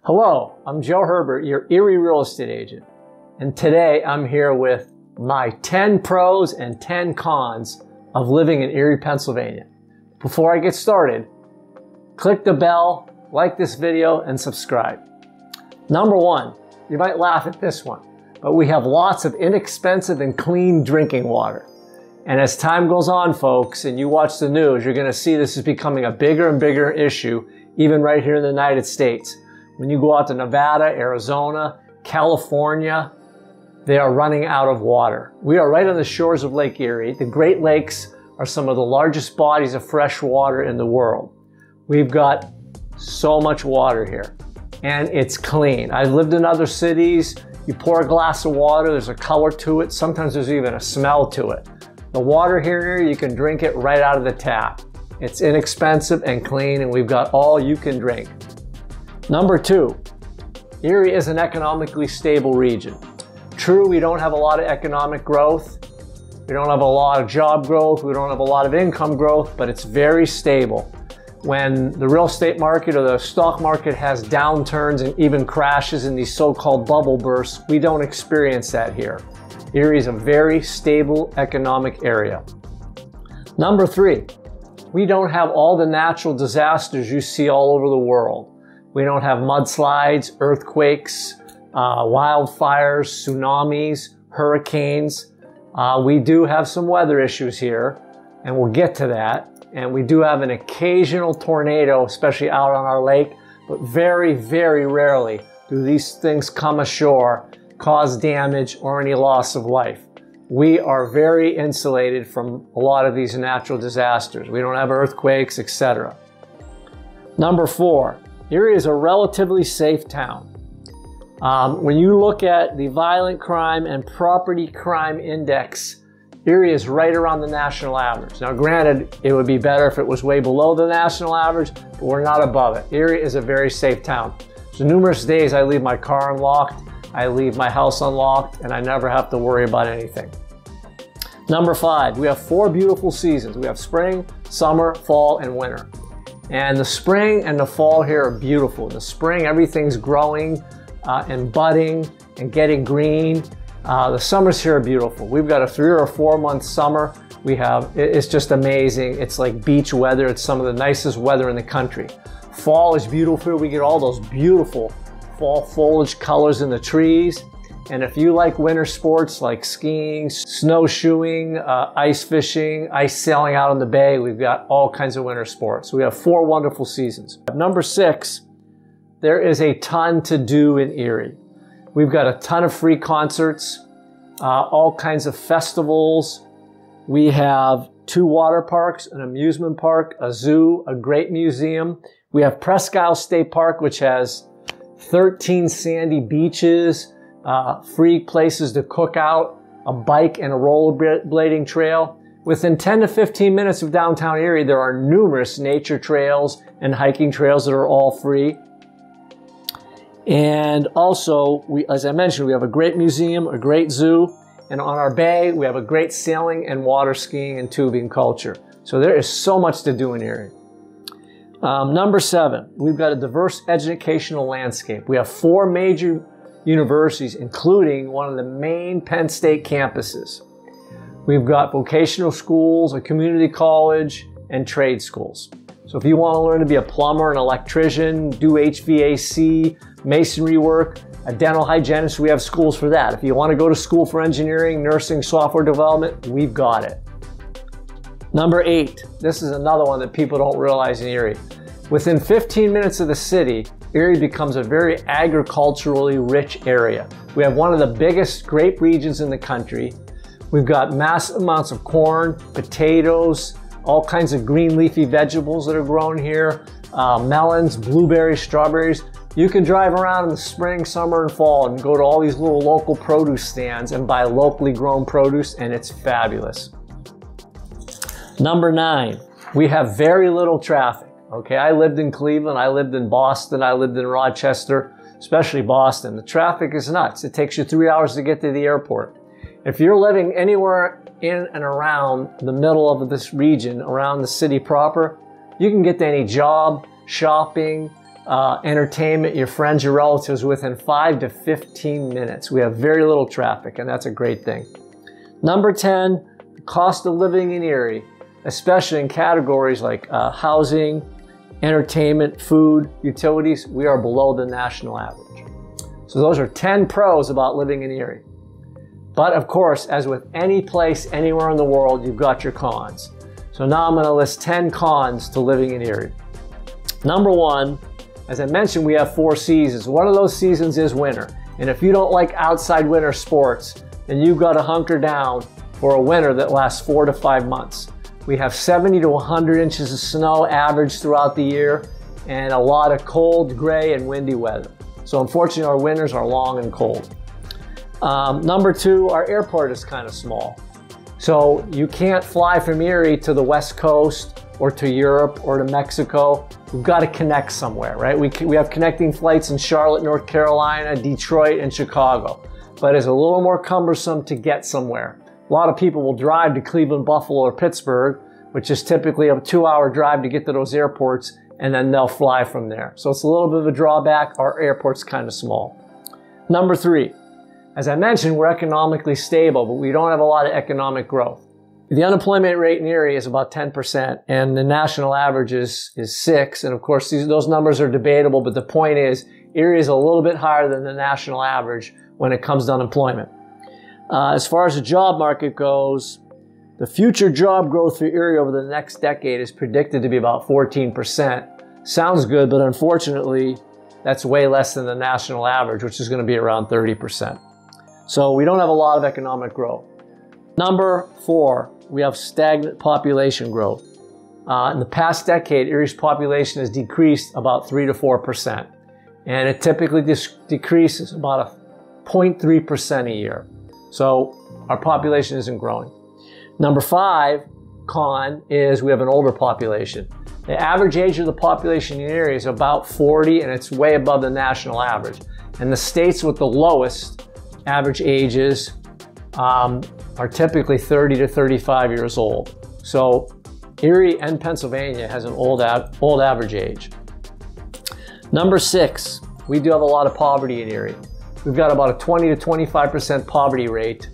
Hello, I'm Joe Herbert, your Erie real estate agent. And today I'm here with my 10 pros and 10 cons of living in Erie, Pennsylvania. Before I get started, click the bell, like this video, and subscribe. Number one, you might laugh at this one, but we have lots of inexpensive and clean drinking water. And as time goes on, folks, and you watch the news, you're going to see this is becoming a bigger and bigger issue, even right here in the United States. When you go out to Nevada, Arizona, California, they are running out of water. We are right on the shores of Lake Erie. The Great Lakes are some of the largest bodies of fresh water in the world. We've got so much water here, and it's clean. I've lived in other cities. You pour a glass of water, there's a color to it. Sometimes there's even a smell to it. The water here, you can drink it right out of the tap. It's inexpensive and clean, and we've got all you can drink. Number two, Erie is an economically stable region. True, we don't have a lot of economic growth. We don't have a lot of job growth. We don't have a lot of income growth, but it's very stable. When the real estate market or the stock market has downturns and even crashes in these so-called bubble bursts, we don't experience that here. Erie is a very stable economic area. Number three, we don't have all the natural disasters you see all over the world. We don't have mudslides, earthquakes, wildfires, tsunamis, hurricanes. We do have some weather issues here, and we'll get to that. And we do have an occasional tornado, especially out on our lake, but very, very rarely do these things come ashore, cause damage, or any loss of life. We are very insulated from a lot of these natural disasters. We don't have earthquakes, etc. Number four, Erie is a relatively safe town. When you look at the violent crime and property crime index, Erie is right around the national average. Now granted, it would be better if it was way below the national average, but we're not above it. Erie is a very safe town. So numerous days I leave my car unlocked, I leave my house unlocked, and I never have to worry about anything. Number five, we have 4 beautiful seasons. We have spring, summer, fall, and winter. And the spring and the fall here are beautiful. In the spring, everything's growing and budding and getting green. The summers here are beautiful. We've got a 3 or 4 month summer. It's just amazing. It's like beach weather. It's some of the nicest weather in the country. Fall is beautiful. We get all those beautiful fall foliage colors in the trees. And if you like winter sports like skiing, snowshoeing, ice fishing, ice sailing out on the bay, we've got all kinds of winter sports. So we have 4 wonderful seasons. Number 6, there is a ton to do in Erie. We've got a ton of free concerts, all kinds of festivals. We have 2 water parks, an amusement park, a zoo, a great museum. We have Presque Isle State Park, which has 13 sandy beaches, free places to cook out, a bike and a rollerblading trail. Within 10 to 15 minutes of downtown Erie, there are numerous nature trails and hiking trails that are all free. And also, as I mentioned, we have a great museum, a great zoo, and on our bay, we have a great sailing and water skiing and tubing culture. So there is so much to do in Erie. Number 7, we've got a diverse educational landscape. We have 4 major universities, including one of the main Penn State campuses. We've got vocational schools, a community college, and trade schools. So if you want to learn to be a plumber, an electrician, do HVAC, masonry work, a dental hygienist, we have schools for that. If you want to go to school for engineering, nursing, software development, we've got it. Number 8, this is another one that people don't realize in Erie. Within 15 minutes of the city, Erie becomes a very agriculturally rich area. We have one of the biggest grape regions in the country. We've got massive amounts of corn, potatoes, all kinds of green leafy vegetables that are grown here, melons, blueberries, strawberries. You can drive around in the spring, summer, and fall and go to all these little local produce stands and buy locally grown produce, and it's fabulous. Number 9, we have very little traffic. Okay, I lived in Cleveland, I lived in Boston, I lived in Rochester, especially Boston. The traffic is nuts. It takes you 3 hours to get to the airport. If you're living anywhere in and around the middle of this region, around the city proper, you can get to any job, shopping, entertainment, your friends, your relatives within 5 to 15 minutes. We have very little traffic, and that's a great thing. Number 10, the cost of living in Erie, especially in categories like housing, entertainment, food, utilities, we are below the national average. So those are 10 pros about living in Erie. But of course, as with any place, anywhere in the world, you've got your cons. So now I'm going to list 10 cons to living in Erie. Number 1, as I mentioned, we have 4 seasons. One of those seasons is winter. And if you don't like outside winter sports, then you've got to hunker down for a winter that lasts 4 to 5 months. We have 70 to 100 inches of snow average throughout the year and a lot of cold, gray, and windy weather. So unfortunately, our winters are long and cold. Number 2, our airport is kind of small. So you can't fly from Erie to the West Coast or to Europe or to Mexico. We've got to connect somewhere, right? We have connecting flights in Charlotte, North Carolina, Detroit, and Chicago. But it's a little more cumbersome to get somewhere. A lot of people will drive to Cleveland, Buffalo, or Pittsburgh, which is typically a 2-hour drive to get to those airports, and then they'll fly from there. So it's a little bit of a drawback. Our airport's kind of small. Number 3, as I mentioned, we're economically stable, but we don't have a lot of economic growth. The unemployment rate in Erie is about 10%, and the national average is 6%. And of course, those numbers are debatable, but the point is, Erie is a little bit higher than the national average when it comes to unemployment. As far as the job market goes, the future job growth for Erie over the next decade is predicted to be about 14%. Sounds good, but unfortunately, that's way less than the national average, which is going to be around 30%. So we don't have a lot of economic growth. Number 4, we have stagnant population growth. In the past decade, Erie's population has decreased about 3 to 4%. And it typically decreases about 0.3% a year. So our population isn't growing. Number 5, con, is we have an older population. The average age of the population in Erie is about 40, and it's way above the national average. And the states with the lowest average ages are typically 30 to 35 years old. So Erie and Pennsylvania has an old average age. Number 6, we do have a lot of poverty in Erie. We've got about a 20 to 25% poverty rate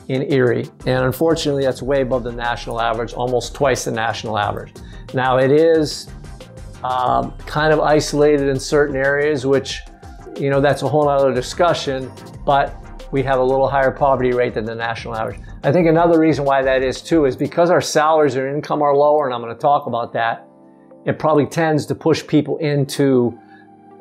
in Erie, and unfortunately that's way above the national average, almost twice the national average. Now it is kind of isolated in certain areas, which, you know, that's a whole other discussion, but we have a little higher poverty rate than the national average. I think another reason why that is too is because our salaries and income are lower, and I'm going to talk about that, it probably tends to push people into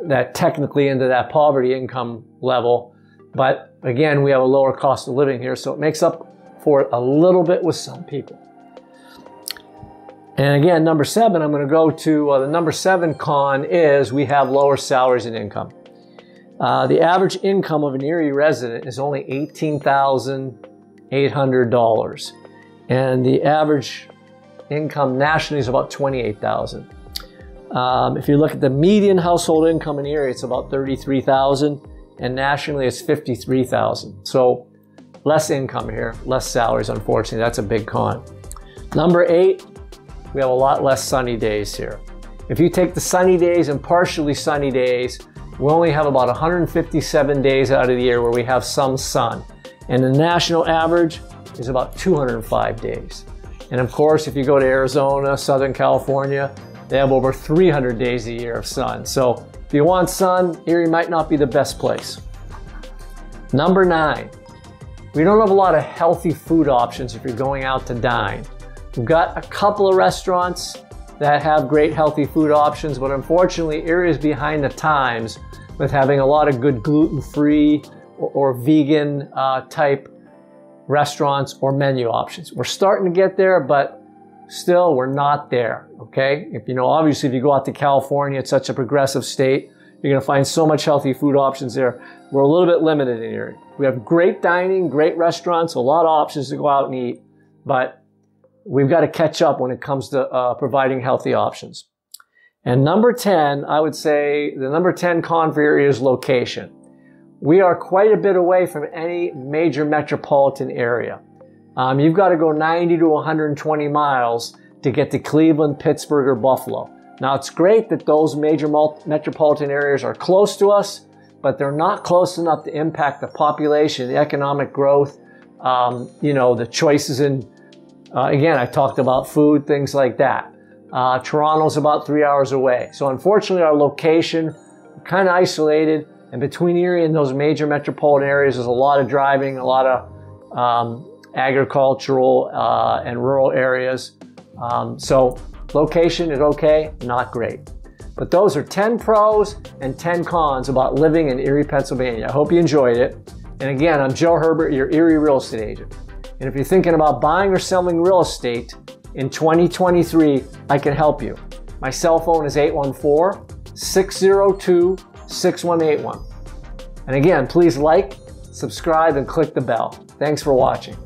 that, technically into that poverty income level. But again, we have a lower cost of living here, so it makes up for it a little bit with some people. And again, number 7, I'm going to go to the number 7 con is we have lower salaries and income. The average income of an Erie resident is only $18,800, and the average income nationally is about $28,000. If you look at the median household income in Erie, it's about $33,000, and nationally it's $53,000. So less income here, less salaries, unfortunately. That's a big con. Number 8, we have a lot less sunny days here. If you take the sunny days and partially sunny days, we only have about 157 days out of the year where we have some sun. And the national average is about 205 days. And of course, if you go to Arizona, Southern California, they have over 300 days a year of sun. So if you want sun, Erie might not be the best place. Number 9, we don't have a lot of healthy food options if you're going out to dine. We've got a couple of restaurants that have great healthy food options, but unfortunately, Erie is behind the times with having a lot of good gluten-free or vegan type restaurants or menu options. We're starting to get there, but still we're not there, okay? If you know, obviously if you go out to California, it's such a progressive state, you're gonna find so much healthy food options there. We're a little bit limited in Erie. We have great dining, great restaurants, a lot of options to go out and eat, but we've got to catch up when it comes to providing healthy options. And number 10, I would say the number 10 con for Erie is location. We are quite a bit away from any major metropolitan area. You've got to go 90 to 120 miles to get to Cleveland, Pittsburgh, or Buffalo. Now, it's great that those major metropolitan areas are close to us, but they're not close enough to impact the population, the economic growth, the choices in, again, I talked about food, things like that. Toronto's about 3 hours away. So unfortunately, our location, kind of isolated, and between Erie and those major metropolitan areas, there's a lot of driving, a lot of agricultural and rural areas. So location is okay, not great. But those are 10 pros and 10 cons about living in Erie, Pennsylvania. I hope you enjoyed it. And again, I'm Joe Herbert, your Erie real estate agent. And if you're thinking about buying or selling real estate in 2023, I can help you. My cell phone is 814-602-6181. And again, please like, subscribe, and click the bell. Thanks for watching.